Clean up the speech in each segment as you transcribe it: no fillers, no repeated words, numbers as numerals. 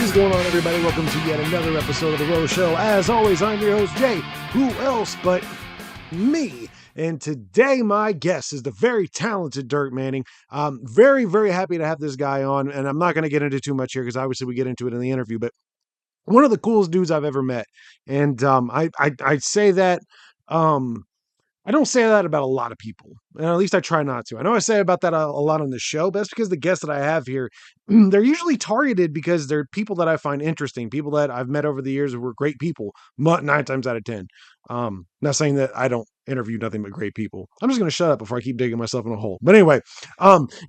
is going on, everybody? Welcome to yet another episode of The Rose Show. As always, I'm your host, Jay. Who else but me? And today, my guest is the very talented Dirk Manning. I'm very, very happy to have this guy on, and I'm not going to get into too much here because obviously we get into it in the interview, but one of the coolest dudes I've ever met. And I say that, I don't say that about a lot of people, and at least I try not to. I know I say about that a lot on the show, but that's because the guests that I have here, they're usually targeted because they're people that I find interesting, people that I've met over the years who were great people, 9 times out of 10. Not saying that I don't interview nothing but great people. I'm just going to shut up before I keep digging myself in a hole. But anyway,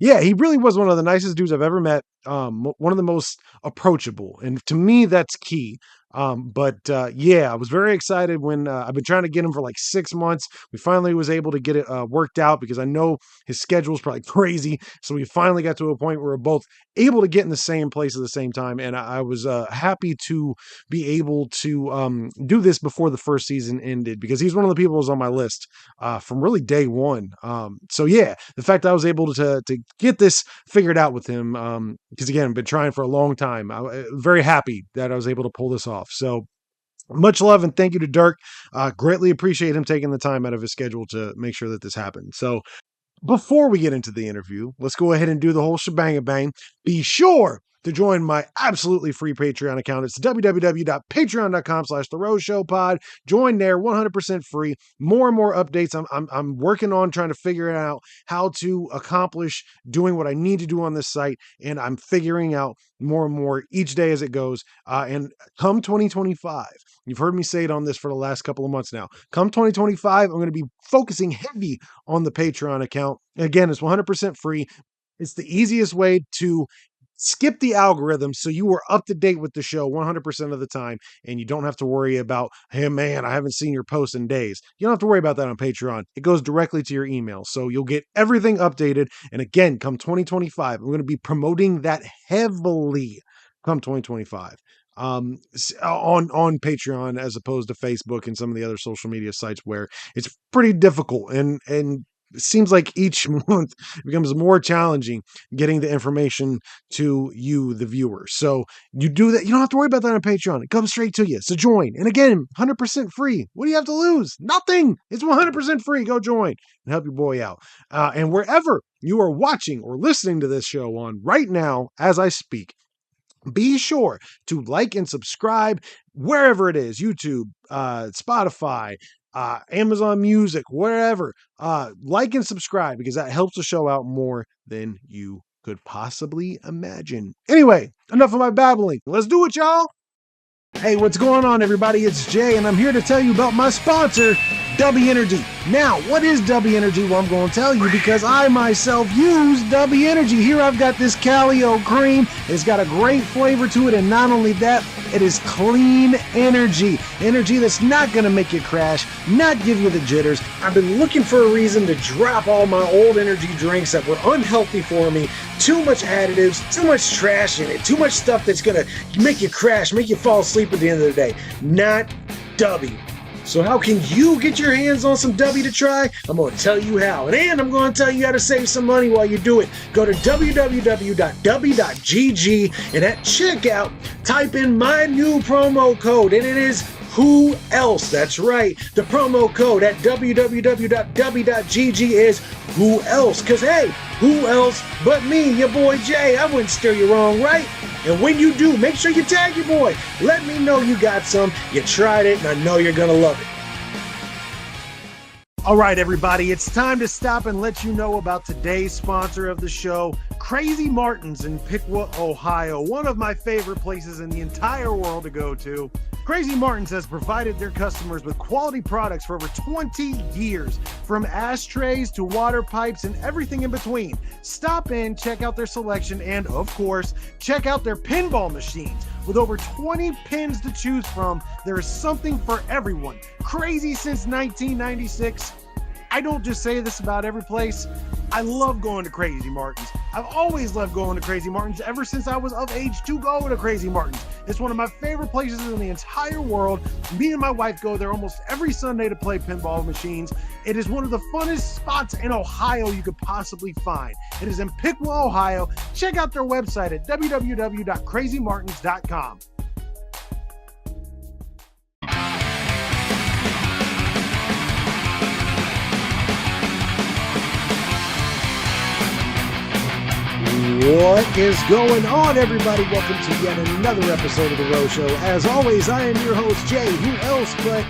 yeah, he really was one of the nicest dudes I've ever met. One of the most approachable. And to me, that's key. Yeah, I was very excited when I've been trying to get him for like 6 months. We finally was able to get it worked out because I know his schedule is probably crazy. So we finally got to a point where we're both able to get in the same place at the same time. And I was happy to be able to do this before the first season ended because he's one of the people who was on my list from really day one. So yeah, the fact that I was able to get this figured out with him, because again, I've been trying for a long time. I'm very happy that I was able to pull this off. So much love and thank you to Dirk. Greatly appreciate him taking the time out of his schedule to make sure that this happened. So before we get into the interview, let's go ahead and do the whole shebang-a-bang. Be sure to join my absolutely free Patreon account. It's www.patreon.com/TheRoseShowPod. Join there, 100% free. More and more updates. I'm working on trying to figure out how to accomplish doing what I need to do on this site, and I'm figuring out more and more each day as it goes. And come 2025, you've heard me say it on this for the last couple of months now. Come 2025, I'm going to be focusing heavy on the Patreon account. Again, it's 100% free. It's the easiest way to skip the algorithm so you are up to date with the show 100% of the time, and you don't have to worry about, hey man, I haven't seen your post in days. You don't have to worry about that on Patreon. It goes directly to your email, so you'll get everything updated. And again, come 2025, I'm going to be promoting that heavily come 2025 on Patreon as opposed to Facebook and some of the other social media sites where it's pretty difficult and it seems like each month becomes more challenging getting the information to you, the viewer. So you do that. You don't have to worry about that on Patreon. It comes straight to you. So join. And again, 100% free. What do you have to lose? Nothing. It's 100% free. Go join and help your boy out. And wherever you are watching or listening to this show on right now, as I speak, be sure to like and subscribe wherever it is, YouTube, Spotify, Amazon Music, wherever. Like and subscribe because that helps the show out more than you could possibly imagine. Anyway, enough of my babbling. Let's do it, y'all. Hey, what's going on, everybody? It's Jay, and I'm here to tell you about my sponsor, W Energy. Now, what is W Energy? Well, I'm going to tell you because I myself use W Energy. Here I've got this Calio cream. It's got a great flavor to it, and not only that, it is clean energy. Energy that's not going to make you crash, not give you the jitters. I've been looking for a reason to drop all my old energy drinks that were unhealthy for me. Too much additives, too much trash in it, too much stuff that's going to make you crash, make you fall asleep at the end of the day. Not W. So how can you get your hands on some W to try? I'm going to tell you how. And I'm going to tell you how to save some money while you do it. Go to www.w.gg and at checkout, type in my new promo code, and it is Who Else. That's right. The promo code at www.w.gg is Who Else. Because, hey, who else but me, your boy Jay? I wouldn't steer you wrong, right? And when you do, make sure you tag your boy. Let me know you got some, you tried it, and I know you're going to love it. All right, everybody, it's time to stop and let you know about today's sponsor of the show, Crazy Martin's in Piqua, Ohio, one of my favorite places in the entire world to go to. Crazy Martin's has provided their customers with quality products for over 20 years, from ashtrays to water pipes and everything in between. Stop in, check out their selection, and of course, check out their pinball machines. With over 20 pins to choose from, there is something for everyone. Crazy since 1996. I don't just say this about every place. I love going to Crazy Martin's. I've always loved going to Crazy Martin's ever since I was of age to go to Crazy Martin's. It's one of my favorite places in the entire world. Me and my wife go there almost every Sunday to play pinball machines. It is one of the funnest spots in Ohio you could possibly find. It is in Piqua, Ohio. Check out their website at www.crazymartins.com. What is going on, everybody? Welcome to yet another episode of The Row Show. As always, I am your host, Jay. Who else but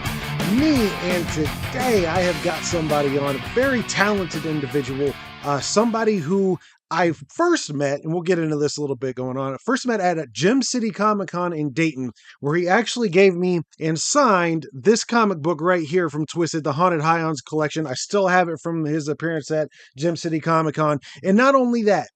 me? And today I have got somebody on, a very talented individual, somebody who I first met, and we'll get into this a little bit going on. I first met at a Gem City Comic Con in Dayton, where he actually gave me and signed this comic book right here from Twisted, the Haunted Highlands collection. I still have it from his appearance at Gem City Comic Con. And not only that,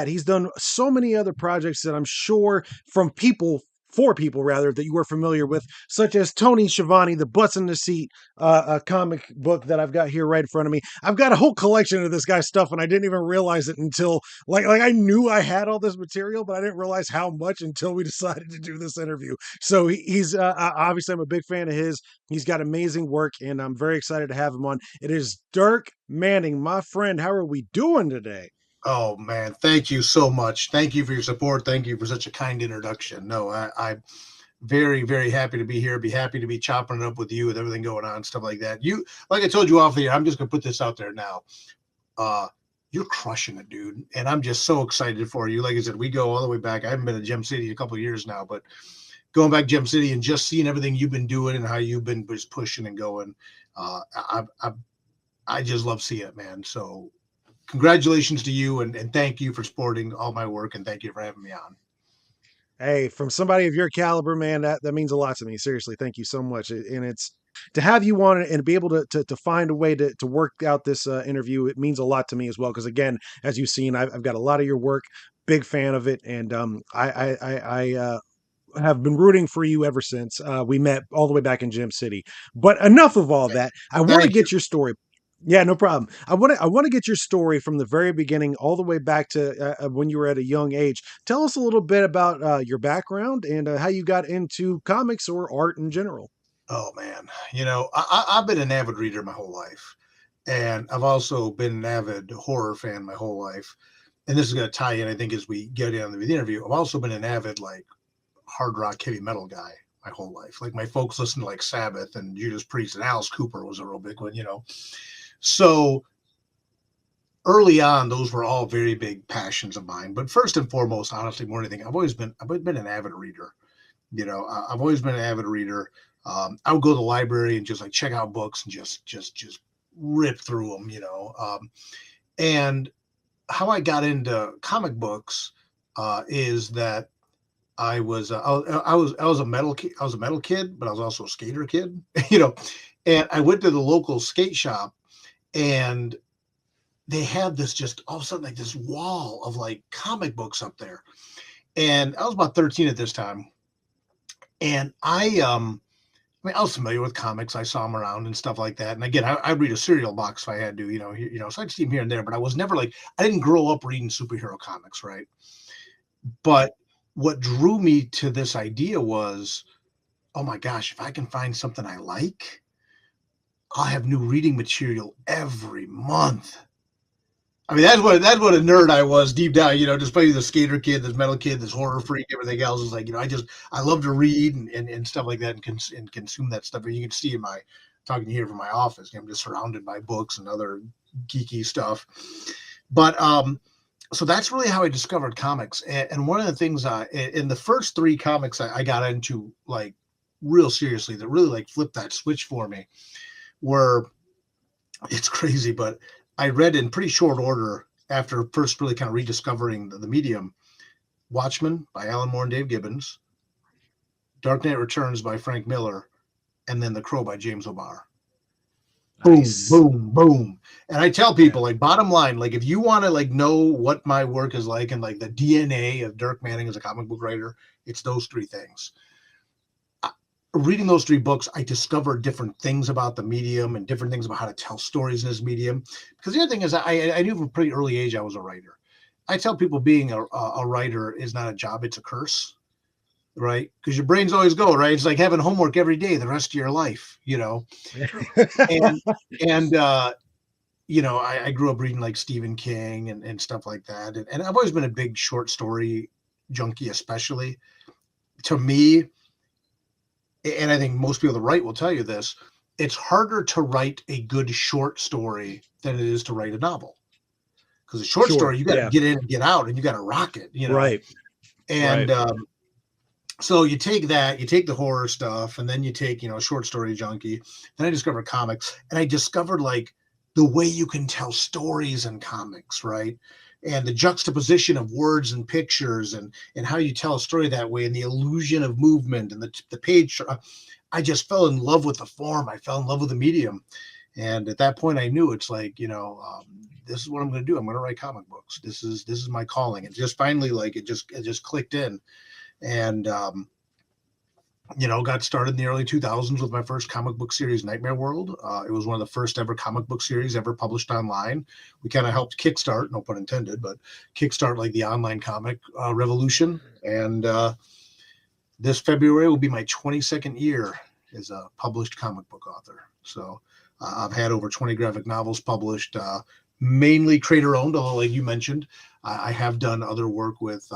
he's done so many other projects that I'm sure for people that you are familiar with, such as Tony Schiavone, the Butts in the Seat, a comic book that I've got here right in front of me. I've got a whole collection of this guy's stuff, and I didn't even realize it until, like I knew I had all this material, but I didn't realize how much until we decided to do this interview. So he's obviously, I'm a big fan of his. He's got amazing work, and I'm very excited to have him on. It is Dirk Manning, my friend. How are we doing today? Oh man, thank you so much. Thank you for your support. Thank you for such a kind introduction. No, I'm very, very happy to be here. Be happy to be chopping it up with you with everything going on, stuff like that. You, like I told you off the air, I'm just gonna put this out there now. You're crushing it, dude, and I'm just so excited for you. Like I said, we go all the way back. I haven't been to Gem City in a couple of years now, but going back to Gem City and just seeing everything you've been doing and how you've been just pushing and going, I just love seeing it, man. So congratulations to you and thank you for supporting all my work and thank you for having me on. Hey, from somebody of your caliber, man, that means a lot to me. Seriously, thank you so much. And it's to have you on and be able to find a way to work out this interview. It means a lot to me as well. Because again, as you've seen, I've got a lot of your work, big fan of it. And I have been rooting for you ever since we met all the way back in Gem City. But enough of all that. I want to get your story. Yeah, no problem. I want to get your story from the very beginning all the way back to when you were at a young age. Tell us a little bit about your background and how you got into comics or art in general. Oh man, I've been an avid reader my whole life, and I've also been an avid horror fan my whole life. And this is going to tie in, I think, as we get into the interview. I've also been an avid hard rock heavy metal guy my whole life. Like my folks listened to Sabbath and Judas Priest, and Alice Cooper was a real big one, So early on, those were all very big passions of mine. But first and foremost, honestly, more than anything, I've always been an avid reader. I've always been an avid reader. I would go to the library and just check out books and just rip through them. And how I got into comic books is that I was a metal kid. I was a metal kid, but I was also a skater kid. And I went to the local skate shop. And they had this just all of a sudden this wall of comic books up there. And I was about 13 at this time. And I was familiar with comics. I saw them around and stuff like that. And again, I'd read a cereal box if I had to, so I'd see them here and there, but I was never I didn't grow up reading superhero comics, right? But what drew me to this idea was, oh my gosh, if I can find something I like, I'll have new reading material every month. I mean, that's what a nerd I was deep down, despite the skater kid, this metal kid, this horror freak, everything else is I love to read and stuff like that and consume that stuff. And you can see in talking here from my office, I'm just surrounded by books and other geeky stuff. But, so that's really how I discovered comics. And one of the things in the first three comics I got into real seriously that really flipped that switch for me were, it's crazy, but I read in pretty short order after first really kind of rediscovering the medium, Watchmen by Alan Moore and Dave Gibbons, Dark Knight Returns by Frank Miller, and then The Crow by James O'Barr. Nice. Boom, boom, boom. And I tell people, bottom line, if you want to know what my work is like and the DNA of Dirk Manning as a comic book writer, it's those three things. Reading those three books, I discovered different things about the medium and different things about how to tell stories in this medium. Because the other thing is I knew from a pretty early age I was a writer. I tell people being a writer is not a job; it's a curse, right? Because your brain's always go right. It's like having homework every day the rest of your life, you know. And and you know, I grew up reading like Stephen King and stuff like that, and I've always been a big short story junkie, especially to me. And I think most people that write will tell you this. It's harder to write a good short story than it is to write a novel. Because a short Sure. story, you got to Yeah. get in and get out, and you got to rock it, you know. Right. And Right. so you take that, you take the horror stuff, and then you take, you know, short story junkie. Then I discovered comics, and I discovered like the way you can tell stories in comics, right? And the juxtaposition of words and pictures, and how you tell a story that way, and the illusion of movement, and the page. I just fell in love with the form. I fell in love with the medium, and at that point, I knew it's like, you know, this is what I'm going to do. I'm going to write comic books. This is my calling. And just finally, like it just clicked in, and you know, got started in the early 2000s with my first comic book series, Nightmare World. It was one of the first ever comic book series ever published online. We kind of helped kickstart, no pun intended, but kickstart like the online comic revolution. And this February will be my 22nd year as a published comic book author. So I've had over 20 graphic novels published, mainly creator owned, although, like you mentioned, I have done other work with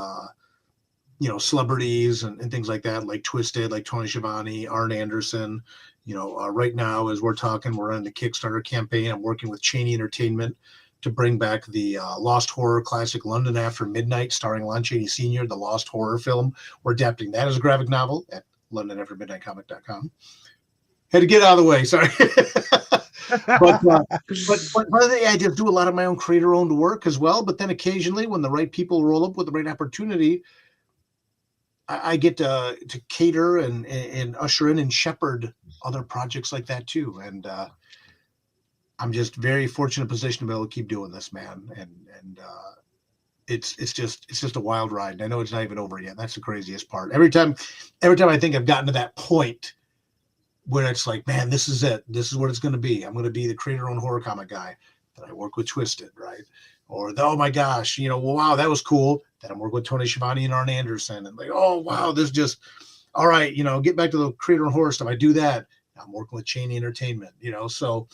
you know, celebrities and things like that, like Twisted, like Tony Schiavone, Arn Anderson. You know, right now, as we're talking, we're on the Kickstarter campaign. I'm working with Cheney Entertainment to bring back the lost horror classic London After Midnight, starring Lon Chaney Sr., the lost horror film. We're adapting that as a graphic novel at londonaftermidnightcomic.com. Had to get out of the way, sorry. But I just do a lot of my own creator-owned work as well. But then occasionally, when the right people roll up with the right opportunity, I get to cater and usher in and shepherd other projects like that too. And I'm just very fortunate position to be able to keep doing this, man. And it's just a wild ride. And I know it's not even over yet. That's the craziest part. Every time I think I've gotten to that point where it's like, man, this is it. This is what it's going to be. I'm going to be the creator-owned horror comic guy. That I work with Twisted, right? Or oh my gosh, you know, well, wow, that was cool. Then I'm working with Tony Schiavone and Arn Anderson, and like, oh wow, this just all right. You know, get back to the creator and horror stuff. I do that. I'm working with Cheney Entertainment, you know, so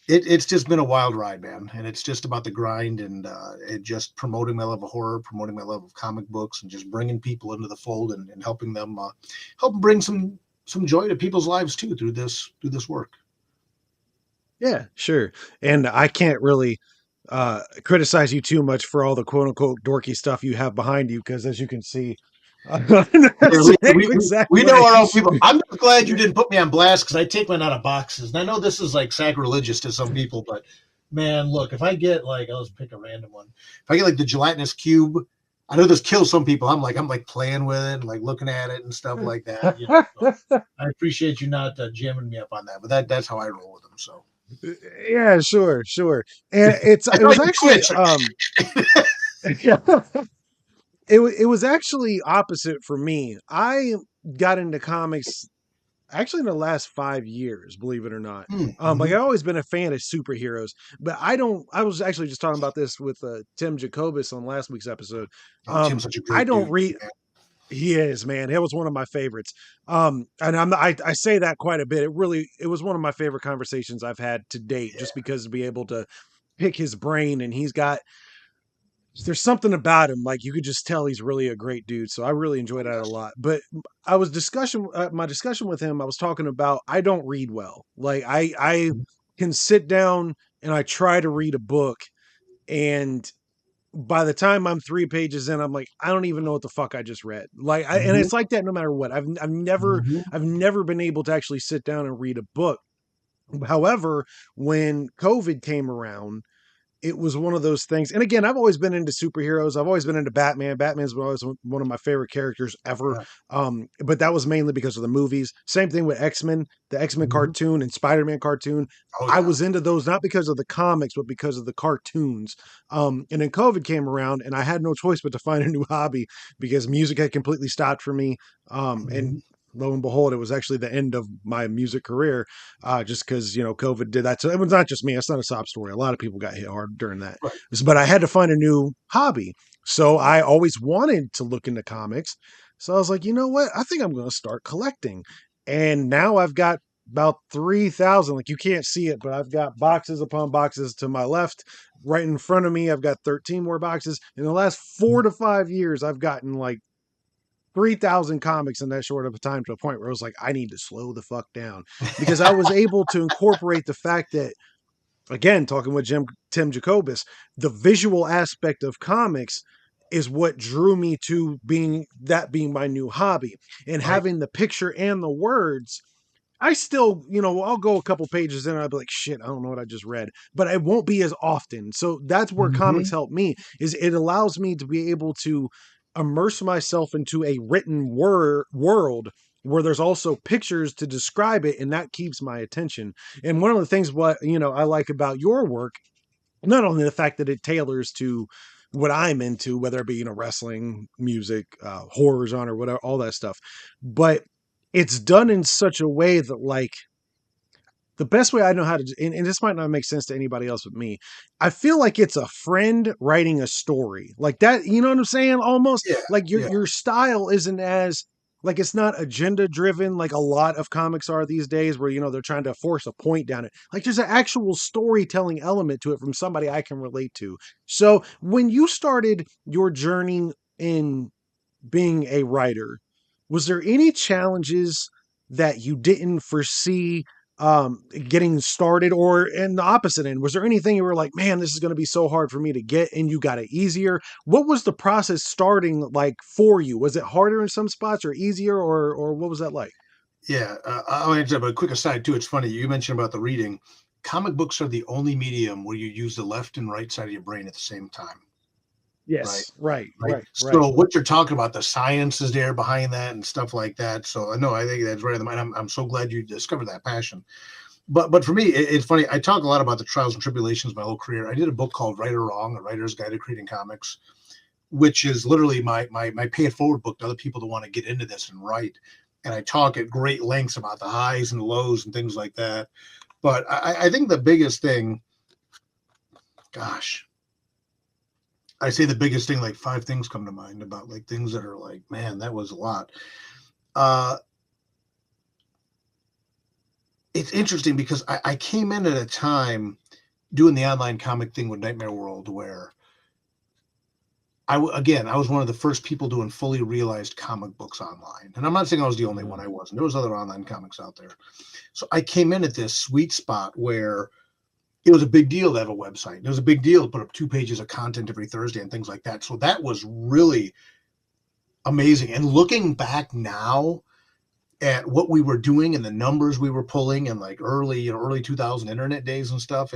it's just been a wild ride, man. And it's just about the grind and it just promoting my love of horror, promoting my love of comic books, and just bringing people into the fold and helping them help bring some joy to people's lives too through this work. Yeah, sure. And I can't really criticize you too much for all the quote unquote dorky stuff you have behind you, because as you can see, I'm the Yeah, same exact we know way. our own people. I'm just glad you didn't put me on blast because I take mine out of boxes. And I know this is like sacrilegious to some people, but man, look, if I get like, I'll just pick a random one. If I get like the gelatinous cube, I know this kills some people. I'm like playing with it and like looking at it and stuff like that. You know, so I appreciate you not jamming me up on that, but that's how I roll with them. So Yeah, sure, sure. And I it saw was you actually twitch. yeah. It was actually opposite for me. I got into comics actually in the last 5 years, believe it or not. Like Mm-hmm. I've always been a fan of superheroes, but I was actually just talking about this with Tim Jacobus on last week's episode. Oh, Tim's such a I great don't dude. read. He is, man. It was one of my favorites. And I say that quite a bit. It was one of my favorite conversations I've had to date, Yeah. just because to be able to pick his brain, and there's something about him, like you could just tell he's really a great dude. So I really Oh enjoyed that a yes. lot. But my discussion with him, I was talking about I don't read well. Like I can sit down and I try to read a book, and by the time I'm 3 pages in, I'm like, I don't even know what the fuck I just read. And Mm-hmm. it's like that no matter what. Mm-hmm. I've never been able to actually sit down and read a book. However, when COVID came around, it was one of those things. And again, I've always been into superheroes. I've always been into Batman. Batman's always one of my favorite characters ever. Yeah. But that was mainly because of the movies. Same thing with X-Men, the X-Men Mm-hmm. cartoon and Spider-Man cartoon. Oh I yeah. was into those not because of the comics, but because of the cartoons. And then COVID came around, and I had no choice but to find a new hobby because music had completely stopped for me. And Mm-hmm. lo and behold, it was actually the end of my music career, just because COVID did that. So it was not just me. It's not a sob story. A lot of people got hit hard during that. Right. But I had to find a new hobby. So I always wanted to look into comics. So I was like, you know what? I think I'm going to start collecting. And now I've got about 3,000. Like, you can't see it, but I've got boxes upon boxes to my left. Right in front of me, I've got 13 more boxes. In the last 4 to 5 years, I've gotten like 3,000 comics in that short of a time, to a point where I was like, I need to slow the fuck down, because I was able to incorporate the fact that, again, talking with Tim Jacobus, the visual aspect of comics is what drew me to being my new hobby, and Right. having the picture and the words. I still, I'll go a couple pages in and I'll be like, shit, I don't know what I just read, but it won't be as often. So that's where comics Hmm. help me, is it allows me to be able to immerse myself into a written world where there's also pictures to describe it. And that keeps my attention. And one of the things I like about your work, not only the fact that it tailors to what I'm into, whether it be, wrestling, music, horror genre, whatever, all that stuff, but it's done in such a way that, like, the best way I know how to, and this might not make sense to anybody else but me. I feel like it's a friend writing a story like that. You know what I'm saying? Almost Yeah. like your Yeah. your style isn't as, like, it's not agenda driven like a lot of comics are these days, where they're trying to force a point down it. Like, there's an actual storytelling element to it from somebody I can relate to. So when you started your journey in being a writer, was there any challenges that you didn't foresee getting started, or in the opposite end, was there anything you were like, man, this is going to be so hard for me to get, and you got it easier? What was the process starting like for you? Was it harder in some spots or easier, or what was that like? Yeah. I'll answer, but a quick aside too. It's funny you mentioned about the reading. Comic books are the only medium where you use the left and right side of your brain at the same time. Right. Yes, right, Right. right, right. So what you're talking about, the science is there behind that and stuff like that. So no, I think that's right on the mind. I'm so glad you discovered that passion. But for me, it's funny. I talk a lot about the trials and tribulations my whole career. I did a book called Right or Wrong: A Writer's Guide to Creating Comics, which is literally my pay it forward book to other people that want to get into this and write. And I talk at great lengths about the highs and lows and things like that. But I think the biggest thing, gosh, I say the biggest thing, like five things come to mind about like things that are like, man, that was a lot. Uh, it's interesting because I came in at a time doing the online comic thing with Nightmare World where again, I was one of the first people doing fully realized comic books online. And I'm not saying I was the only one. Mhm. I wasn't. There was other online comics out there. So I came in at this sweet spot where it was a big deal to have a website. It was a big deal to put up 2 pages of content every Thursday and things like that. So that was really amazing. And looking back now at what we were doing and the numbers we were pulling in like early 2000 internet days and stuff,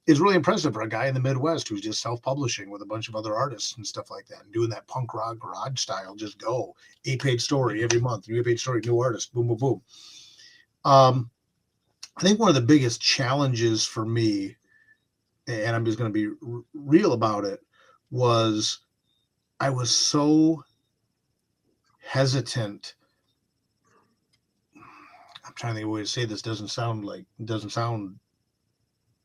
it's really impressive for a guy in the Midwest who's just self-publishing with a bunch of other artists and stuff like that, and doing that punk rock garage style. Just go 8-page story every month, 8-page story, new artist, boom, boom, boom. Um, I think one of the biggest challenges for me, and I'm just going to be real about it, was I was so hesitant. I'm trying to think of a way to say this. Doesn't sound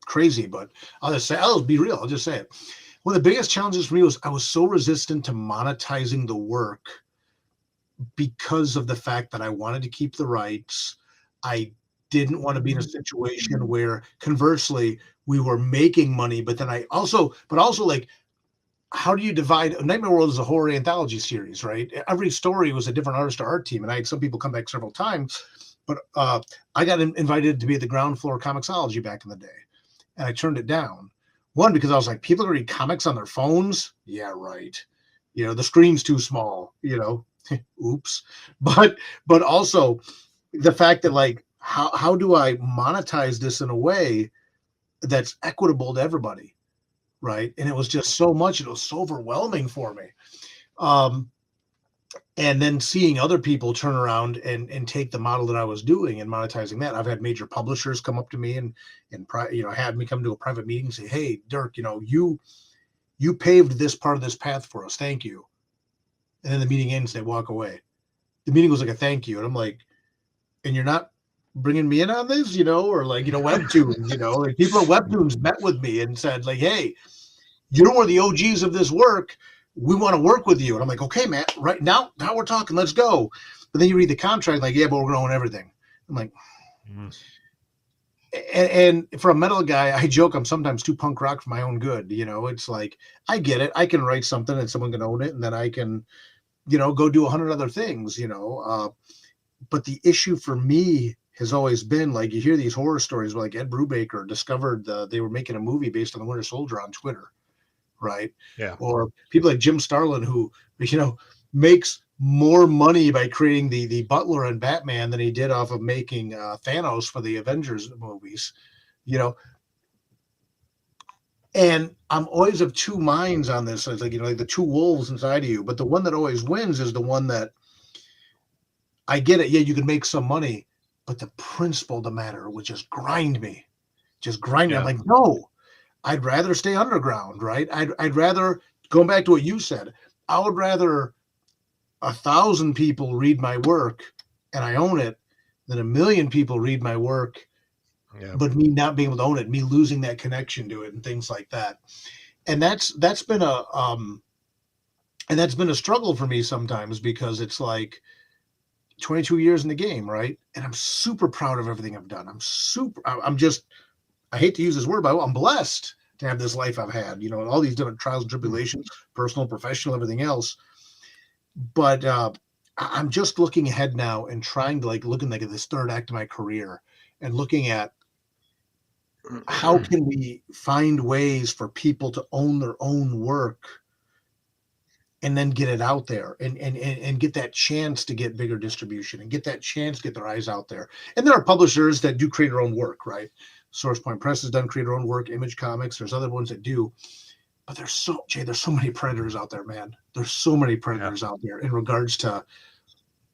crazy, but I'll be real. I'll just say it. One of the biggest challenges for me was I was so resistant to monetizing the work because of the fact that I wanted to keep the rights. I didn't want to be in a situation where conversely we were making money, but then but also like, how do you divide? Nightmare World is a horror anthology series, right? Every story was a different artist or art team, and I had some people come back several times. But I got invited to be at the ground floor Comixology back in the day, and I turned it down. One, because I was like, people are reading comics on their phones. Yeah, right. The screen's too small. Oops. But also the fact that like, how do I monetize this in a way that's equitable to everybody, right? And it was just so much. It was so overwhelming for me. Um, and then seeing other people turn around and take the model that I was doing and monetizing that. I've had major publishers come up to me and had me come to a private meeting and say, "Hey, Dirk, you paved this part of this path for us. Thank you." And then the meeting ends, they walk away. the meeting was like a thank you. And I'm like, and you're not bringing me in on this, or like, Webtoons, like people at Webtoons met with me and said like, hey, you're one of the OGs of this work. We want to work with you. And I'm like, okay, man, right now we're talking, let's go. But then you read the contract, like, yeah, but we're going to own everything. I'm like, Mm. and for a metal guy, I joke I'm sometimes too punk rock for my own good. It's like, I get it. I can write something and someone can own it, and then I can, go do 100 other things, but the issue for me has always been like, you hear these horror stories where like Ed Brubaker discovered they were making a movie based on the Winter Soldier on Twitter, right? Yeah. Or people like Jim Starlin who, makes more money by creating the Butler and Batman than he did off of making Thanos for the Avengers movies, you know. And I'm always of two minds on this. It's like, like the two wolves inside of you, but the one that always wins is the one that, I get it. Yeah, you can make some money, but the principle of the matter would just grind me, just grind me. I'm Yeah. like, no, I'd rather stay underground, right? I'd rather, going back to what you said, I would rather 1,000 people read my work and I own it than 1,000,000 people read my work, Yeah. but me not being able to own it, me losing that connection to it and things like that. And that's been a struggle for me sometimes, because it's like 22 years in the game, right? And I'm super proud of everything I've done. I'm just, I hate to use this word, but I'm blessed to have this life I've had, all these different trials and tribulations, personal, professional, everything else. But I'm just looking ahead now and trying to looking like at this third act of my career and looking at how can we find ways for people to own their own work and then get it out there and get that chance to get bigger distribution and get that chance to get their eyes out there. And there are publishers that do create their own work, right? Source Point Press has done create their own work, Image Comics, there's other ones that do. But there's so many predators out there, man. There's so many Yeah. predators out there in regards to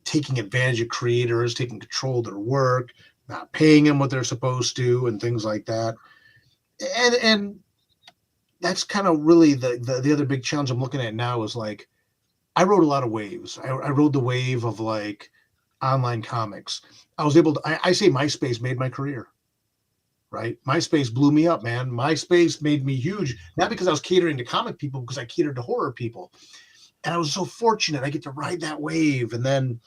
taking advantage of creators, taking control of their work, not paying them what they're supposed to, and things like that. And that's kind of really the other big challenge I'm looking at now is like, I rode a lot of waves. I rode the wave of like online comics. I was able to, I say MySpace made my career, right? MySpace blew me up, man. MySpace made me huge, not because I was catering to comic people, because I catered to horror people. And I was so fortunate. I get to ride that wave. And then,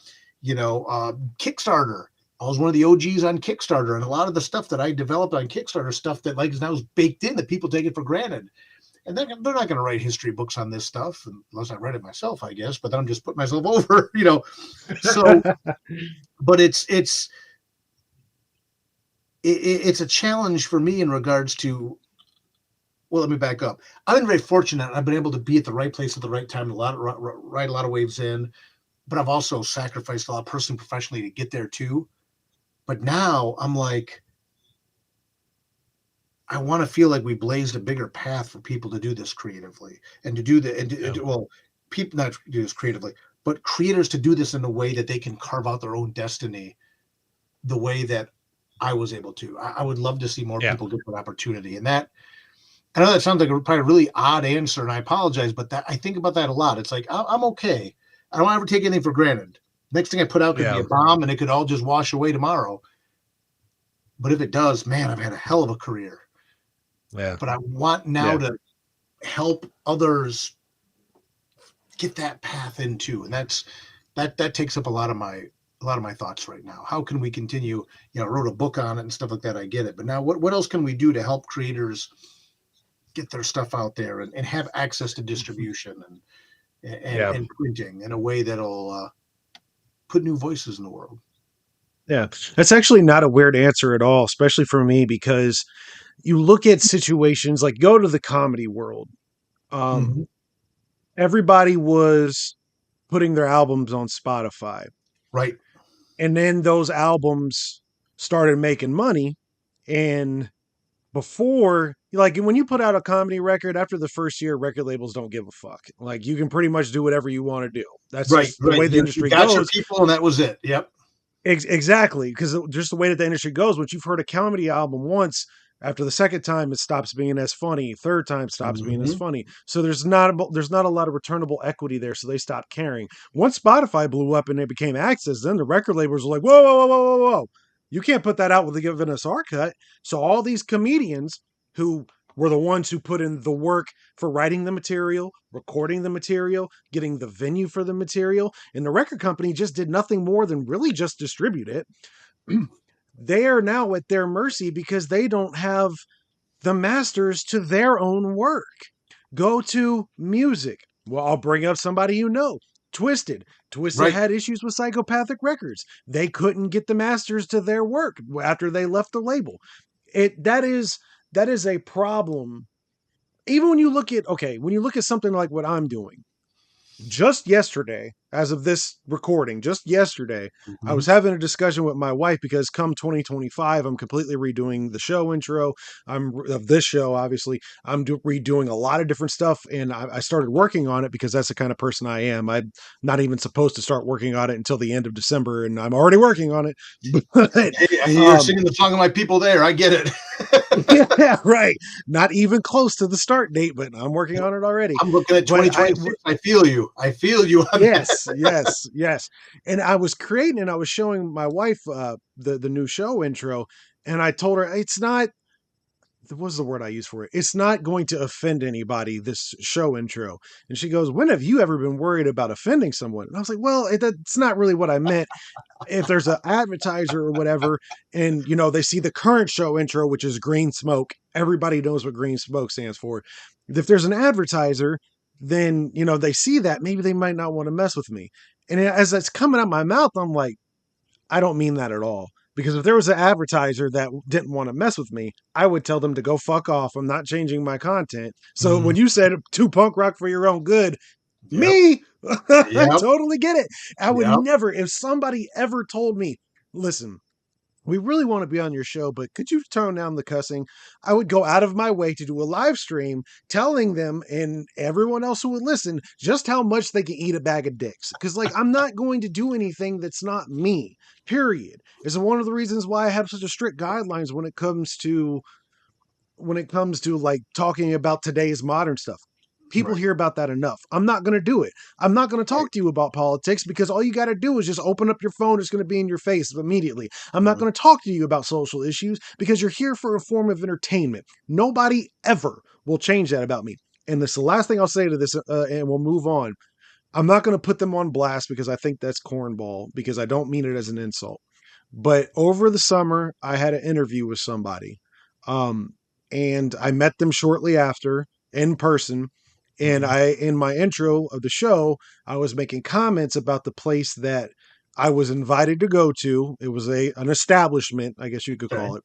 Kickstarter. I was one of the OGs on Kickstarter, and a lot of the stuff that I developed on Kickstarter, stuff that like is now baked in that people take it for granted. And they're not going to write history books on this stuff unless I write it myself, I guess. But then I'm just putting myself over, So, but it's a challenge for me in regards to. Well, let me back up. I've been very fortunate. I've been able to be at the right place at the right time, ride a lot of waves in, but I've also sacrificed a lot personally and professionally to get there too. But now I'm like, I want to feel like we blazed a bigger path for people to do this creatively and to do the, well, people not to do this creatively, but creators to do this in a way that they can carve out their own destiny the way that I was able to. I would love to see more Yeah. people get that opportunity. And that, I know that sounds like probably a really odd answer, and I apologize, but that I think about that a lot. It's like, I'm okay. I don't ever take anything for granted. Next thing I put out could be a bomb, and it could all just wash away tomorrow. But if it does, man, I've had a hell of a career. Yeah. But I want now to help others get that path into, and that takes up a lot of my thoughts right now. How can we continue? I wrote a book on it and stuff like that. I get it, but now what else can we do to help creators get their stuff out there and have access to distribution and printing in a way that'll put new voices in the world? Yeah. That's actually not a weird answer at all, especially for me, because you look at situations like go to the comedy world. Mm-hmm. Everybody was putting their albums on Spotify. Right. And then those albums started making money. And before, like when you put out a comedy record, after the first year, record labels don't give a fuck. Like you can pretty much do whatever you want to do. That's Right. just the way the You industry got your goes. people, and that was it. Yep. Exactly. Because just the way that the industry goes, once you've heard a comedy album once, After the second time, it stops being as funny. Third time stops being as Hmm. funny. So there's not a lot of returnable equity there. So they stopped caring. Once Spotify blew up and it became access, then the record labels were like, whoa, whoa, whoa, whoa, whoa, whoa. You can't put that out with giving us our cut. So all these comedians who were the ones who put in the work for writing the material, recording the material, getting the venue for the material, and the record company just did nothing more than really just distribute it. They are now at their mercy because they don't have the masters to their own work. Go to music. Well, I'll bring up somebody you know. Twisted. Twisted Right. had issues with Psychopathic Records. They couldn't get the masters to their work after they left the label. That is a problem. Even when you look at when you look at something like what I'm doing, just yesterday, as of this recording, just yesterday, I Hmm. was having a discussion with my wife because come 2025, I'm completely redoing the show intro. I'm of this show, obviously. I'm redoing a lot of different stuff, and I started working on it because that's the kind of person I am. I'm not even supposed to start working on it until the end of December, and I'm already working on it. But Hey, you're um, singing the song of my people there. I get it. yeah, right. Not even close to the start date, but I'm working on it already. I'm looking at But 2026. I feel you. I feel you on that. yes, yes, yes. And I was creating and I was showing my wife the new show intro, and I told her it's not what was the word I used for it? It's not going to offend anybody, this show intro. And she goes, when have you ever been worried about offending someone? And I was like, well, that's not really what I meant. If there's an advertiser or whatever, and they see the current show intro, which is green smoke, everybody knows what green smoke stands for. If there's an advertiser, then they see that, maybe they might not want to mess with me. And as that's coming out my mouth, I'm like, I don't mean that at all. Because if there was an advertiser that didn't want to mess with me, I would tell them to go fuck off. I'm not changing my content. So Mhm. when you said to punk rock for your own good, Yep. me, I Yep. totally get it. I would Yep. never, if somebody ever told me, listen, we really want to be on your show, but could you tone down the cussing? I would go out of my way to do a live stream telling them and everyone else who would listen just how much they can eat a bag of dicks. Because, like, I'm not going to do anything that's not me, period. It's one of the reasons why I have such a strict guidelines when it comes to like talking about today's modern stuff. People Right. hear about that enough. I'm not going to do it. I'm not going to Right. talk to you about politics because all you got to do is just open up your phone. It's going to be in your face immediately. I'm not Mhm. going to talk to you about social issues because you're here for a form of entertainment. Nobody ever will change that about me. And this is the last thing I'll say to this, and we'll move on. I'm not going to put them on blast because I think that's cornball because I don't mean it as an insult. But over the summer, I had an interview with somebody. Um, and I met them shortly after in person. And Mhm. in my intro of the show, I was making comments about the place that I was invited to go to. It was an establishment, I guess you could Okay. call it.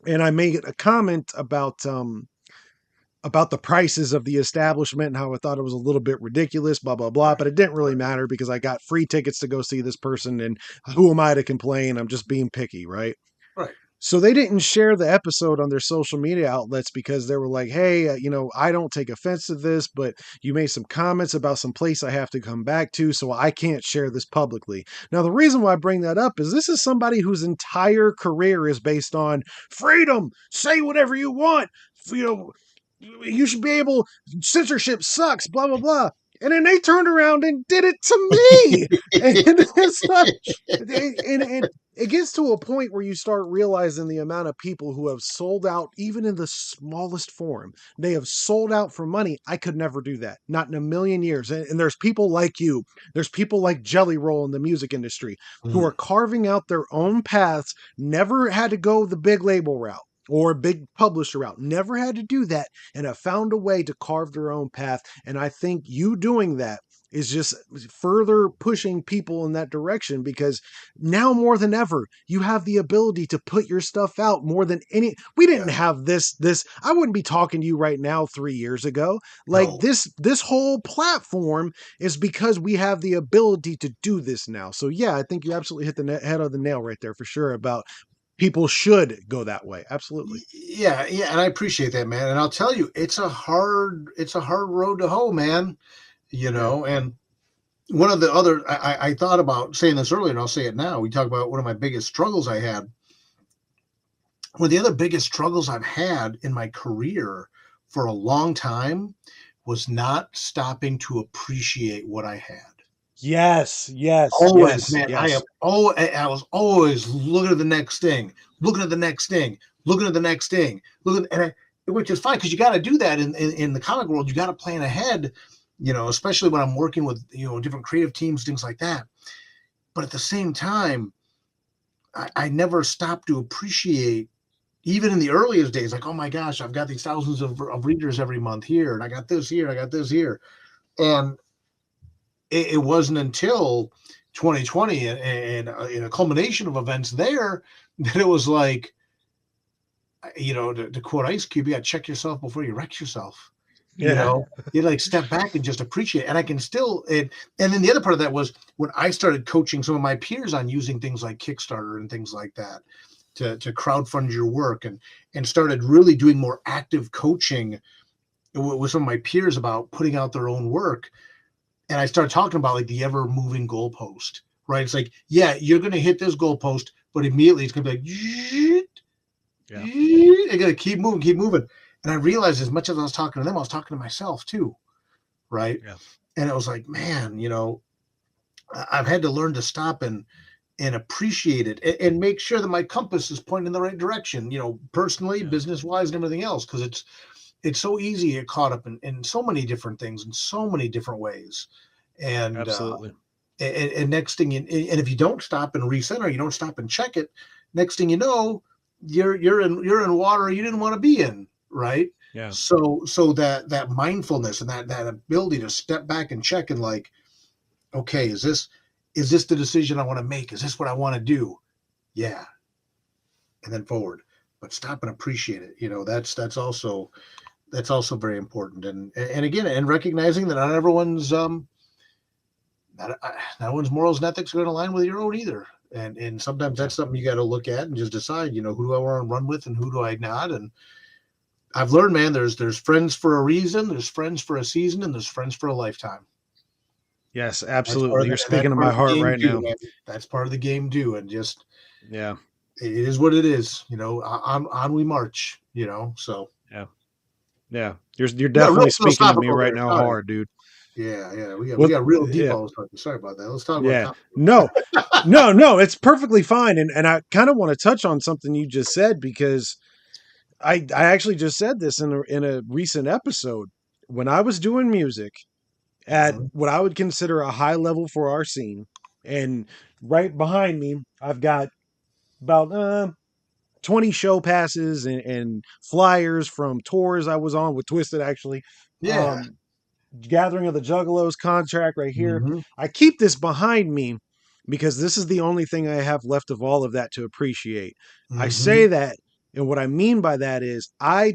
And I made a comment about the prices of the establishment and how I thought it was a little bit ridiculous, blah, blah, blah. Right. But it didn't really Right. matter because I got free tickets to go see this person. And who am I to complain? I'm just being picky, right? Right. So they didn't share the episode on their social media outlets because they were like, hey, I don't take offense to this, but you made some comments about some place I have to come back to, so I can't share this publicly. Now, the reason why I bring that up is this is somebody whose entire career is based on freedom, say whatever you want, you know, you should be able, censorship sucks, blah, blah, blah. And then they turned around and did it to me. And it's like, and it gets to a point where you start realizing the amount of people who have sold out, even in the smallest form. They have sold out for money. I could never do that, not in a million years. And there's people like you, there's people like Jelly Roll in the music industry who Mhm. are carving out their own paths, never had to go the big label route or big publisher route, never had to do that, and have found a way to carve their own path. And I think you doing that is just further pushing people in that direction because now more than ever you have the ability to put your stuff out more than any. We didn't Yeah. have this. I wouldn't be talking to you right now 3 years ago. Like No. this whole platform is because we have the ability to do this now. So yeah, I think you absolutely hit the head of the nail right there for sure about people should go that way. Absolutely. Yeah. Yeah. And I appreciate that, man. And I'll tell you, it's a hard road to hoe, man. Yeah. And one of the other, I thought about saying this earlier, and I'll say it now. We talk about one of my biggest struggles I had one of the other biggest struggles I've had in my career for a long time was not stopping to appreciate what I had. Yes, yes, Always, yes, man. yes. I was always looking at the next thing, looking at the next thing, looking at the next thing, which is fine because you got to do that in the comic world. You got to plan ahead, especially when I'm working with different creative teams, things like that. But at the same time, I never stopped to appreciate, even in the earliest days, like, oh my gosh, I've got these thousands of readers every month here, and I got this here, I got this here, and it wasn't until 2020 and in a culmination of events there that it was like, to quote Ice Cube, you got to check yourself before you wreck yourself. Yeah. You like step back and just appreciate. And I can still it. And then the other part of that was when I started coaching some of my peers on using things like Kickstarter and things like that to crowdfund your work, and started really doing more active coaching with some of my peers about putting out their own work. And I started talking about like the ever moving goalpost, right? It's like, yeah, you're going to hit this goalpost, but immediately it's going to be like, Yeah. I got to keep moving, keep moving. And I realized as much as I was talking to them, I was talking to myself too, right? Yeah. And it was like, man, I've had to learn to stop and appreciate it and make sure that my compass is pointing in the right direction, personally, Yeah. business wise, and everything else, because it's so easy to get caught up in so many different things in so many different ways. And Absolutely. and next thing, and if you don't stop and recenter, you don't stop and check it. Next thing you know, you're in water you didn't want to be in, right? Yeah. So that mindfulness and that ability to step back and check and like, okay, is this the decision I want to make? Is this what I want to do? Yeah, and then forward. But stop and appreciate it. That's also very important. And again, and recognizing that not everyone's morals and ethics are going to align with your own either. And sometimes Yeah. that's something you got to look at and just decide, who do I want to run with and who do I not. And I've learned, man, there's friends for a reason, there's friends for a season, and there's friends for a lifetime. Yes, That's part absolutely. of You're the, and that's speaking to part my of the heart game right too, now. man. That's part of the game too. And just Yeah. it is what it is. On we march. So Yeah. Yeah. You're we got real definitely speaking to me philosophical right there. now Sorry. hard, dude. Yeah. We Well, got real deep yeah. all of a sudden. Sorry about that. Let's talk about Yeah. comic No. books. No, no, it's perfectly fine. And I kind of want to touch on something you just said because I actually just said this in a recent episode. When I was doing music at Mhm. what I would consider a high level for our scene, and right behind me, I've got about 20 show passes and flyers from tours I was on with Twisted actually. Yeah. Um, Gathering of the Juggalos contract right here. Hmm. I keep this behind me because this is the only thing I have left of all of that to appreciate. I say Hmm. that, and what I mean by that is I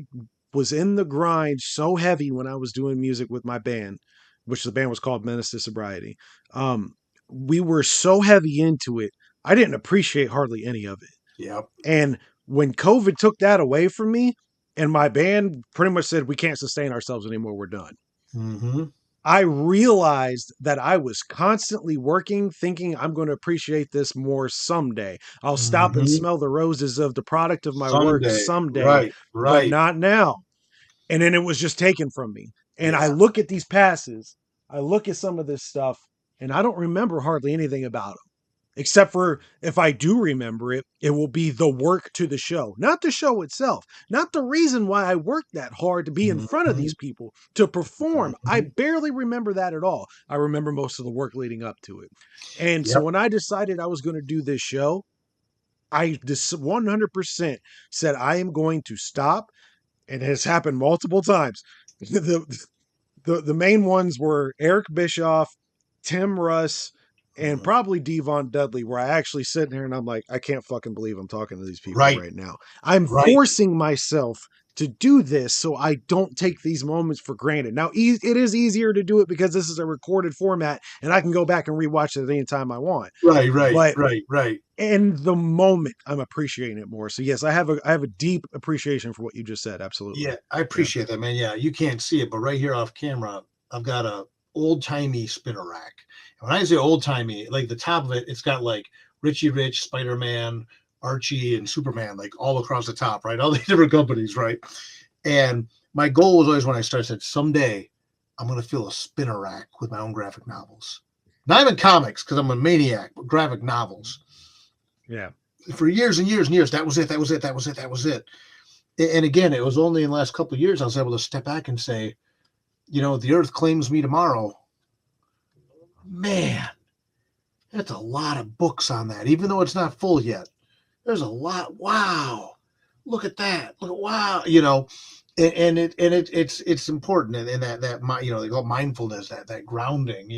was in the grind so heavy when I was doing music with my band, which the band was called Menace to Sobriety. Um, we were so heavy into it, I didn't appreciate hardly any of it. Yep. And when COVID took that away from me, and my band pretty much said, we can't sustain ourselves anymore, we're done. Hmm. I realized that I was constantly working, thinking I'm going to appreciate this more someday. I'll stop and Hmm. smell the roses of the product of my work Someday. someday, Right. but Right. not now. And then it was just taken from me. And I Yeah. look at these passes, I look at some of this stuff, and I don't remember hardly anything about them. Except for if I do remember it, it will be the work to the show, not the show itself, not the reason why I worked that hard to be in front of Hmm. these people to perform. I Hmm. barely remember that at all. I remember most of the work leading up to it. And so Yep. when I decided I was going to do this show, I just 100% said, I am going to stop. And it has happened multiple times. The main ones were Eric Bischoff, Tim Russ, and Mhm. probably Devon Dudley, where I actually sit here and I'm like, I can't fucking believe I'm talking to these people Right. right now. I'm Right. forcing myself to do this so I don't take these moments for granted. Now, it is easier to do it because this is a recorded format and I can go back and rewatch it anytime I want. Right. Right. But Right. Right. in the moment, I'm appreciating it more. So yes, I have a deep appreciation for what you just said. Absolutely. Yeah, I Yeah. appreciate that, man. Yeah, you can't see it, but right here off camera, I've got a old timey spinner rack. And when I say old timey, like the top of it, it's got like Richie Rich, Spider Man, Archie and Superman, like all across the top, right? All these different companies, right? And my goal was always when I started, I said, someday I'm going to fill a spinner rack with my own graphic novels. Not even comics, because I'm a maniac, but graphic novels. Yeah. For years and years and years, that was it, that was it, that was it, that was it. And again, it was only in the last couple of years I was able to step back and say, the earth claims me tomorrow. Man, that's a lot of books on that, even though it's not full yet. There's a lot. Wow. Look at that. Look at wow. It's important, and that they call mindfulness, that grounding,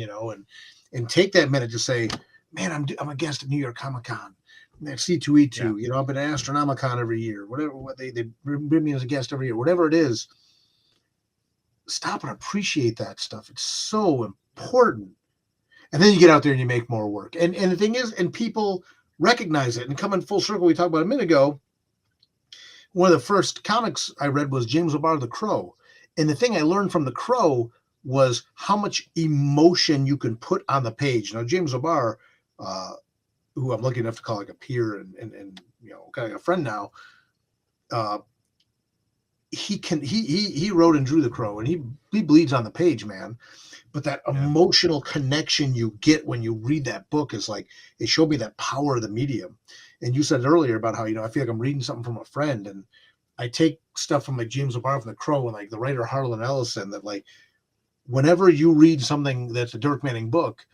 and take that minute to say, man, I'm a guest at New York Comic Con. Yeah. C2E2, I've been at Astronomicon every year, whatever, what they bring me as a guest every year, whatever it is. Stop and appreciate that stuff. It's so important. And then you get out there and you make more work. And the thing is, and people recognize it and come in full circle. We talked about a minute ago. One of the first comics I read was James O'Barr, The Crow. And the thing I learned from The Crow was how much emotion you can put on the page. Now, James O'Barr, who I'm lucky enough to call like a peer and kind of a friend now, he wrote and drew The Crow, and he bleeds on the page, man. But that emotional connection you get when you read that book is like, it showed me that power of the medium. And you said earlier about how, I feel like I'm reading something from a friend, and I take stuff from like James O'Barr from The Crow and like the writer Harlan Ellison, that like, whenever you read something that's a Dirk Manning book,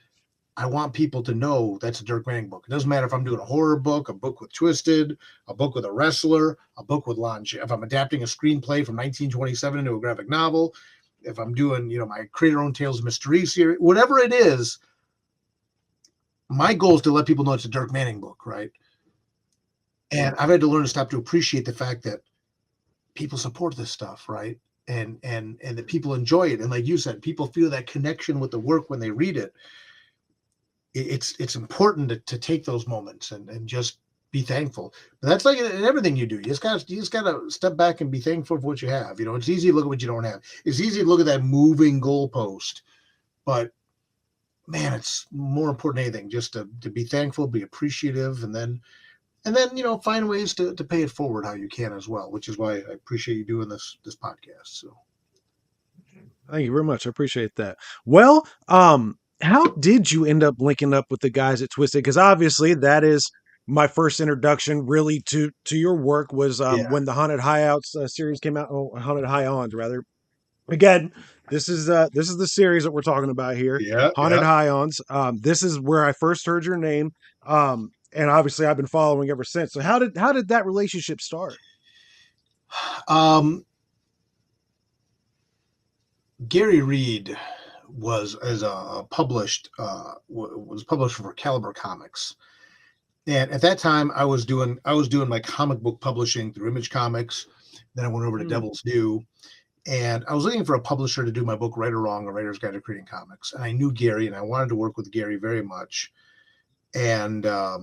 I want people to know that's a Dirk Manning book. It doesn't matter if I'm doing a horror book, a book with Twisted, a book with a wrestler, a book with if I'm adapting a screenplay from 1927 into a graphic novel, if I'm doing, my Create Your Own Tales Mystery series, whatever it is, my goal is to let people know it's a Dirk Manning book, right? And I've had to learn to stop to appreciate the fact that people support this stuff, right? And that people enjoy it. And like you said, people feel that connection with the work when they read it. It's important to take those moments and just be thankful. But that's like in everything you do. You just gotta step back and be thankful for what you have. It's easy to look at what you don't have. It's easy to look at that moving goalpost, but man, it's more important than anything just to be thankful, be appreciative, and then find ways to pay it forward how you can as well. Which is why I appreciate you doing this podcast. So Thank you very much. I appreciate that. Well, how did you end up linking up with the guys at Twisted? Because obviously that is my first introduction really to your work was yeah, when the Haunted Hideouts series came out. Oh, Haunted Highons rather. Again, this is the series that we're talking about here, yeah, Haunted yeah. Highons. This is where I first heard your name, and obviously I've been following ever since. So how did that relationship start? Gary Reed was was published for Caliber Comics, and at that time I was doing my comic book publishing through Image Comics. Then I went over to Hmm. Devil's Due, and I was looking for a publisher to do my book Right or Wrong: A Writer's Guide to Creating Comics. And I knew Gary, and I wanted to work with Gary very much. And I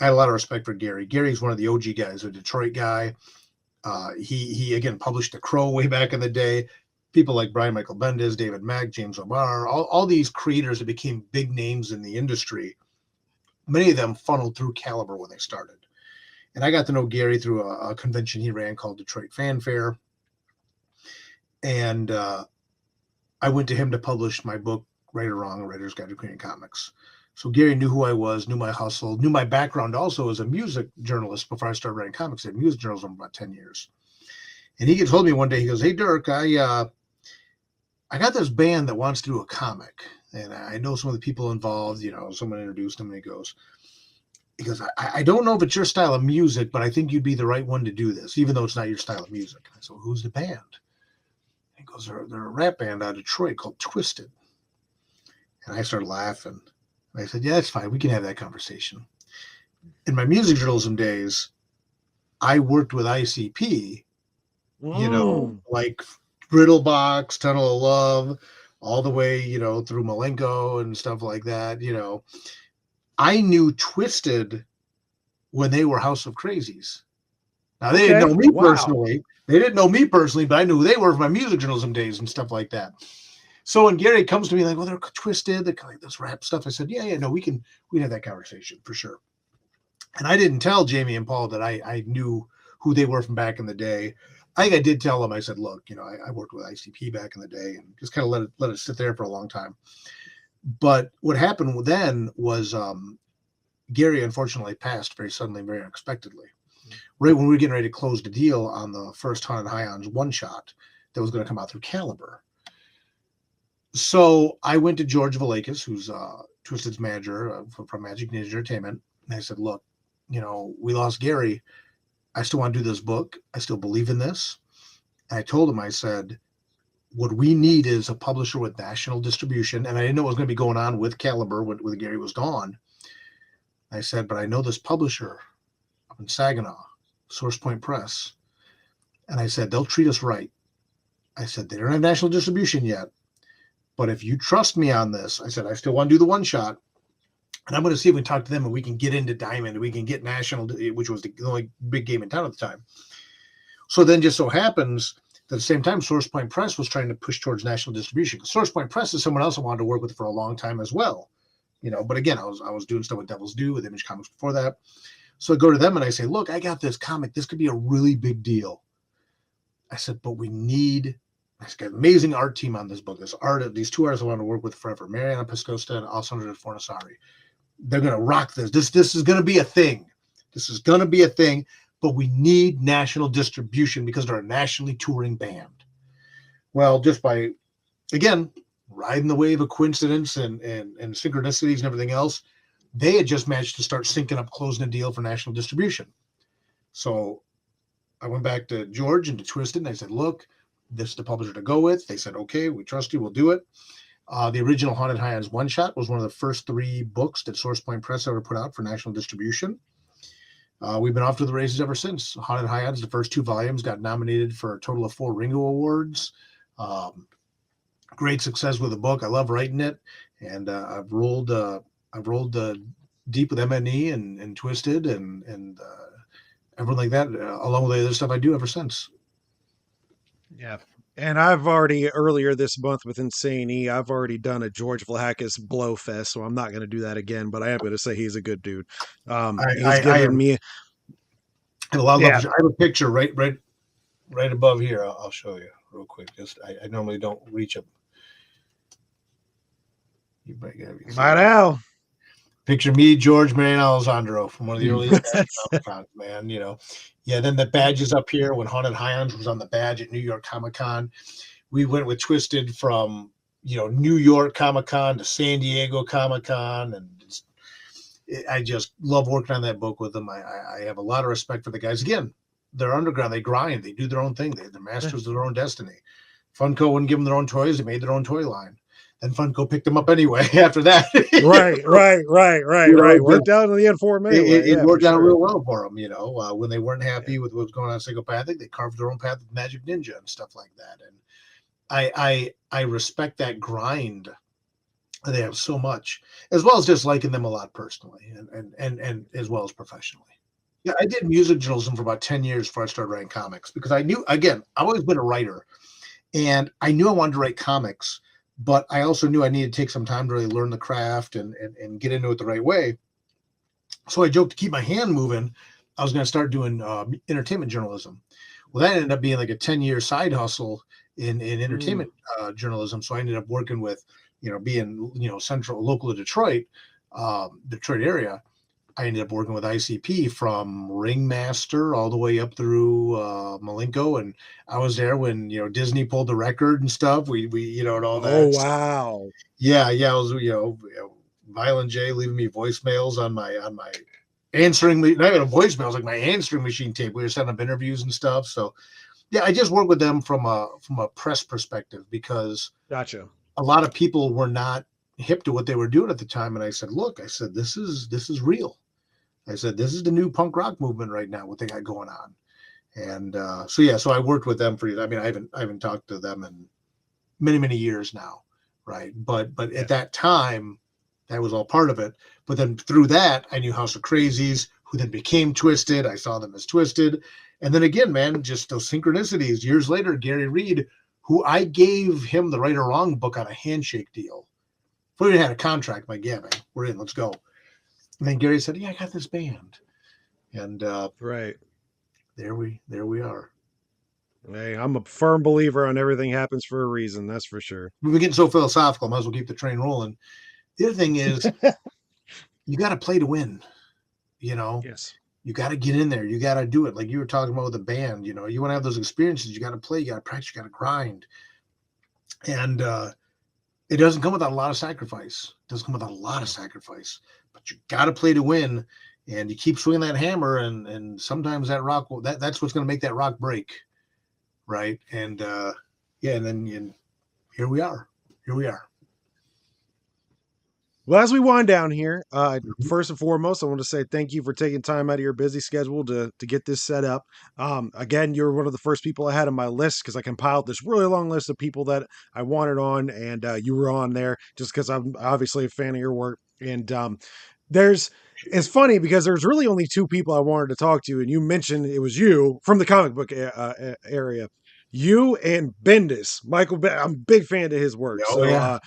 had a lot of respect for Gary. Gary's one of the OG guys, a Detroit guy. He again published The Crow way back in the day. People like Brian Michael Bendis, David Mack, James O'Barr, all these creators that became big names in the industry. Many of them funneled through Caliber when they started. And I got to know Gary through a convention he ran called Detroit Fanfare. And I went to him to publish my book, Right or Wrong: A Writer's Guide to Creating Comics. So Gary knew who I was, knew my hustle, knew my background also as a music journalist before I started writing comics. I had music journalism for about 10 years. And he told me one day, he goes, "Hey, Dirk, I got this band that wants to do a comic. And I know some of the people involved, someone introduced him, and he goes, I don't know if it's your style of music, but I think you'd be the right one to do this, even though it's not your style of music." I said, "Well, who's the band?" He goes, they're a rap band out of Detroit called Twisted. And I started laughing. And I said, "Yeah, that's fine. We can have that conversation." In my music journalism days, I worked with ICP, Mm. like Riddlebox, Tunnel of Love, all the way, through Malenko and stuff like that. I knew Twisted when they were House of Crazies. Now, they didn't Okay. know me Wow. personally. But I knew who they were from my music journalism days and stuff like that. So when Gary comes to me like, "Well, they're Twisted, they're like this rap stuff," I said, "Yeah, no, we can have that conversation for sure." And I didn't tell Jamie and Paul that I knew who they were from back in the day. I think I did tell them. I said, look, I worked with ICP back in the day, and just kind of let it sit there for a long time. But what happened then was Gary unfortunately passed very suddenly, very unexpectedly. Right when we were getting ready to close the deal on the first Haunted Highlands one shot that was going to come out through Caliber. So I went to George Valakis, who's Twisted's manager from Magic Ninja Entertainment, and I said, look, we lost Gary. I still want to do this book. I still believe in this. And I told him, I said, what we need is a publisher with national distribution. And I didn't know what was going to be going on with Caliber when Gary was gone. I said, but I know this publisher up in Saginaw, Source Point Press. And I said, they'll treat us right. I said, they don't have national distribution yet. But if you trust me on this, I said, I still want to do the one shot. And I'm going to see if we can talk to them and we can get into Diamond. We can get national, which was the only big game in town at the time. So then just so happens that at the same time, Source Point Press was trying to push towards national distribution. Source Point Press is someone else I wanted to work with for a long time as well. But again, I was doing stuff with Devil's Due, with Image Comics before that. So I go to them and I say, look, I got this comic. This could be a really big deal. I said, but we need, I got an amazing art team on this book. These two artists I want to work with forever, Mariana Piscosta and Alessandro Fornassari. They're going to rock this. This is going to be a thing. This is going to be a thing, but we need national distribution because they're a nationally touring band. Well, just by, again, riding the wave of coincidence and synchronicities and everything else, they had just managed to start syncing up, closing a deal for national distribution. So I went back to George and to Twisted, and I said, look, this is the publisher to go with. They said, okay, we trust you. We'll do it. The original Haunted Highlands one shot was one of the first 3 books that Source Point Press ever put out for national distribution. We've been off to the races ever since. Haunted Highlands, the first 2 volumes, got nominated for a total of 4 Ringo Awards. Great success with the book. I love writing it, and I've rolled deep with MNE and Twisted and everything like that, along with the other stuff I do ever since. Yeah. And I've already earlier this month with Insane E, I've already done a George Vlahakis blow fest, so I'm not going to do that again. But I am going to say he's a good dude. He's given me. I have a lot of Yeah. love. I have a picture right above here. I'll show you real quick. Just I normally don't reach up. You might now. Picture me, George, Mariana Alessandro from one of the earliest Comic-Cons, man. Yeah. Then the badges up here when Haunted Highlands was on the badge at New York Comic-Con. We went with Twisted from New York Comic-Con to San Diego Comic-Con, and I just love working on that book with them. I have a lot of respect for the guys. Again, they're underground. They grind. They do their own thing. They're masters of their own destiny. Funko wouldn't give them their own toys. They made their own toy line. Then Funko picked them up anyway after that. Right. Worked out in the end for me. It worked out real well for them, when they weren't happy with what's going on Psychopathic, they carved their own path with Magic Ninja and stuff like that. And I respect that grind. They have so much, as well as just liking them a lot personally and as well as professionally. Yeah, I did music journalism for about 10 years before I started writing comics, because I knew, again, I've always been a writer, and I knew I wanted to write comics, but I also knew I needed to take some time to really learn the craft and get into it the right way. So I joked, to keep my hand moving, I was going to start doing entertainment journalism. Well, that ended up being like a 10-year side hustle in entertainment journalism. So I ended up working with, being, local to Detroit area. I ended up working with ICP from Ringmaster all the way up through Malenko, and I was there when Disney pulled the record and stuff. We and all that. Oh wow! Yeah. I was Violent J leaving me voicemails on my answering, not even a voicemail, it was like my answering machine tape. We were setting up interviews and stuff. So yeah, I just worked with them from a press perspective, because gotcha. A lot of people were not hip to what they were doing at the time, and I said, look, this is real. I said, this is the new punk rock movement right now, what they got going on. And so I worked with them for, I mean, I haven't talked to them in many years now, right? But at that time, that was all part of it. But then through that, I knew House of Crazies, who then became Twisted. I saw them as Twisted. And then again, man, just those synchronicities. Years later, Gary Reed, who I gave him the Right or Wrong book on a handshake deal. Before we had a contract, like, yeah, man, we're in, let's go. And then Gary said, yeah, I got this band. And Right. there we are. Hey, I'm a firm believer on everything happens for a reason. That's for sure. We've been getting so philosophical. Might as well keep the train rolling. The other thing is, you got to play to win. You know, Yes. you got to get in there. You got to do it. Like you were talking about with a band. You know, you want to have those experiences. You got to play. You got to practice. You got to grind. And it doesn't come without a lot of sacrifice. It doesn't come without a lot of sacrifice. But you got to play to win. And you keep swinging that hammer, and sometimes that rock will, that's what's going to make that rock break, right? And yeah, and then here we are. Here we are. Well, as we wind down here, Mhm. first and foremost, I want to say thank you for taking time out of your busy schedule to get this set up. Again, you're one of the first people I had on my list because I compiled this really long list of people that I wanted on, and you were on there just because I'm obviously a fan of your work. And there's it's funny because there's really only two people I wanted to talk to, and you mentioned it was you from the comic book area. You and Bendis, Michael. I'm a big fan of his work, Oh so yeah.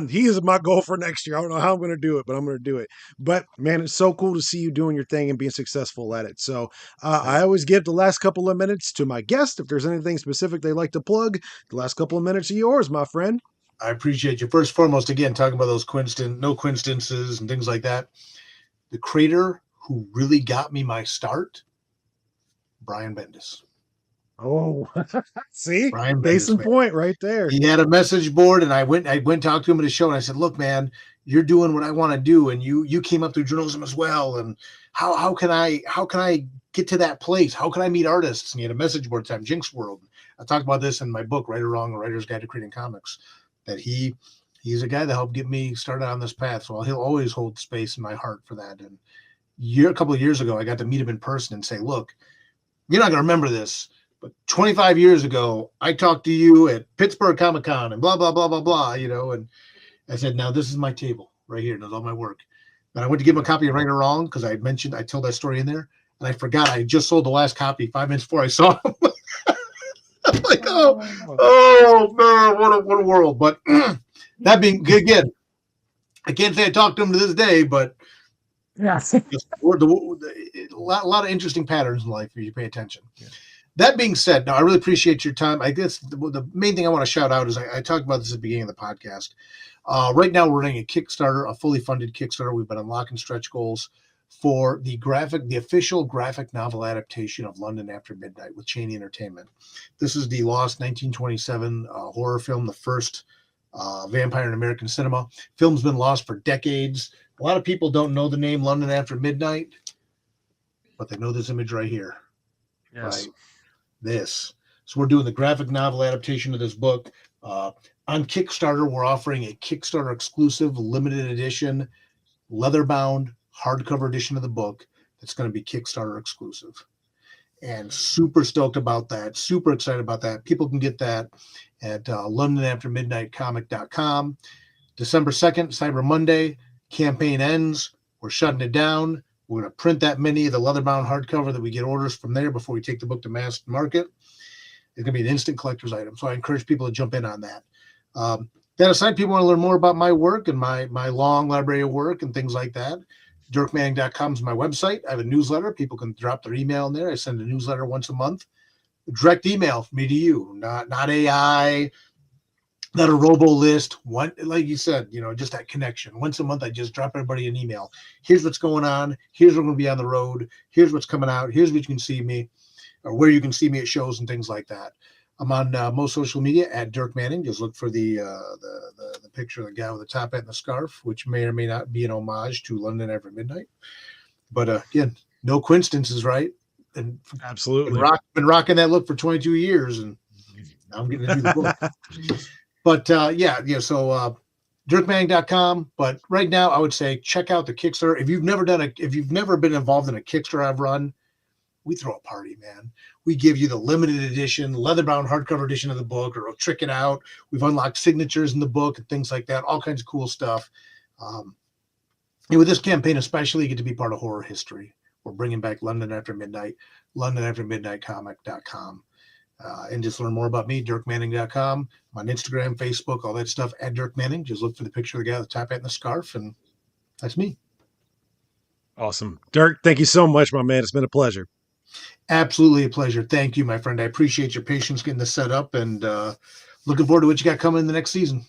he is my goal for next year. I don't know how I'm going to do it, but I'm going to do it. But man, it's so cool to see you doing your thing and being successful at it. So I always give the last couple of minutes to my guest. If there's anything specific they like to plug, the last couple of minutes are yours, my friend. I appreciate you. First and foremost, again, talking about those no coincidences and things like that. The creator who really got me my start, Brian Bendis. Oh, see, Brian case Bendis, in man. point, right there. He had a message board, and I went talked to him at a show, and I said, "Look, man, you're doing what I want to do, and you came up through journalism as well. And how can I get to that place? How can I meet artists?" And he had a message board time, Jinx World. I talked about this in my book, Right or Wrong: A Writer's Guide to Creating Comics. That he's a guy that helped get me started on this path. So he'll always hold space in my heart for that. And a couple of years ago, I got to meet him in person and say, "Look, you're not going to remember this, but 25 years ago, I talked to you at Pittsburgh Comic Con and blah, blah, blah, blah, blah, and I said, now this is my table right here. There's all my work. And I went to give him a Yeah. copy of Right or Wrong because I told that story in there. And I forgot I just sold the last copy 5 minutes before I saw him. I'm like, Oh, oh man, what a world. But that being again, I can't say I talked to him to this day, but yes. just a lot of interesting patterns in life if you pay attention. Yeah. That being said, now I really appreciate your time. I guess the main thing I want to shout out is I talked about this at the beginning of the podcast. Right now, we're running a Kickstarter, a fully funded Kickstarter. We've been unlocking stretch goals for the official graphic novel adaptation of London After Midnight with Cheney Entertainment. This is the lost 1927 horror film, the first vampire in American cinema. Film's been lost for decades. A lot of people don't know the name London After Midnight, but they know this image right here, Yes. right? This. So we're doing the graphic novel adaptation of this book. On Kickstarter, we're offering a Kickstarter exclusive limited edition, leather bound, hardcover edition of the book that's going to be Kickstarter exclusive. And super stoked about that. Super excited about that. People can get that at londonaftermidnightcomic.com. December 2nd, Cyber Monday, campaign ends. We're shutting it down. We're going to print that many of the leather bound hardcover that we get orders from there before we take the book to mass market. It's going to be an instant collector's item. So I encourage people to jump in on that. That aside, people want to learn more about my work and my long library of work and things like that. DirkManning.com is my website. I have a newsletter. People can drop their email in there. I send a newsletter once a month. Direct email from me to you, not AI, not a robo list. One, like you said, just that connection. Once a month, I just drop everybody an email. Here's what's going on. Here's what's going to be on the road. Here's what's coming out. Here's what you can see me, or where you can see me at shows and things like that. I'm on most social media at Dirk Manning. Just look for the picture of the guy with the top hat and the scarf, which may or may not be an homage to London After Midnight. But again, no coincidences, right? And Absolutely. been rocking that look for 22 years, and now I'm getting to do the book. But yeah. So DirkManning.com. But right now, I would say check out the Kickstarter. If you've never been involved in a Kickstarter I've run, we throw a party, man. We give you the limited edition, leather-bound hardcover edition of the book, or we'll trick it out. We've unlocked signatures in the book and things like that, all kinds of cool stuff. And with this campaign especially, you get to be part of horror history. We're bringing back London After Midnight, LondonAfterMidnightComic.com. And just learn more about me, DirkManning.com. I'm on Instagram, Facebook, all that stuff at Dirk Manning. Just look for the picture of the guy with the top hat and the scarf, and that's me. Awesome. Dirk, thank you so much, my man. It's been a pleasure. Absolutely a pleasure. Thank you, my friend. I appreciate your patience getting this set up, and looking forward to what you got coming in the next season.